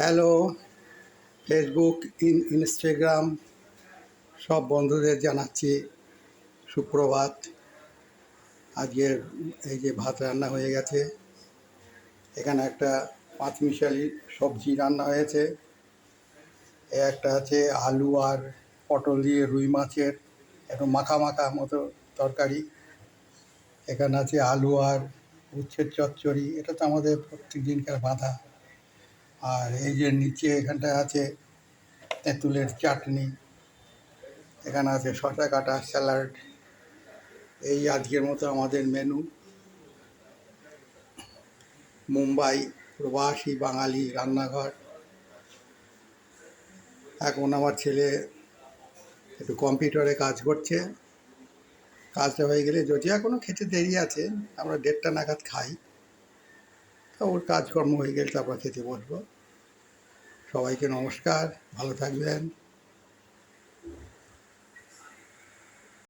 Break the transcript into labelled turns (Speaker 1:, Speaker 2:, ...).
Speaker 1: Hello, Facebook, Instagram সব বন্ধুদের জানাচ্ছি সুপ্রভাত। আজকের এই যে ভাত রান্না হয়ে গেছে, এখানে একটা পাঁচমিশালি সবজি রান্না হয়েছে। একটা আছে আলু আর পটল দিয়ে রুই মাছের একটু মাখা মাখা মতো তরকারি। এখানে আছে আলু আর উচ্ছের চচ্চড়ি, এটা তো আমাদের প্রত্যেক দিনকার বাঁধা। আর এই যে নিচে এখানটায় আছে তেঁতুলের চাটনি, এখানে আছে শসা কাটা, স্যালাড। এই আজকের মতো আমাদের মেনু। মুম্বাই প্রবাসী বাঙালি রান্নাঘর। এখন আমার ছেলে একটু কম্পিউটারে কাজ করছে, কাজটা হয়ে গেলে, যদি এখনও খেতে দেরি আছে, আমরা 1:30 নাগাদ খাই, তা ওর কাজকর্ম হয়ে গেলে তারপর খেতে বসবো। সবাইকে নমস্কার, ভালো থাকবেন।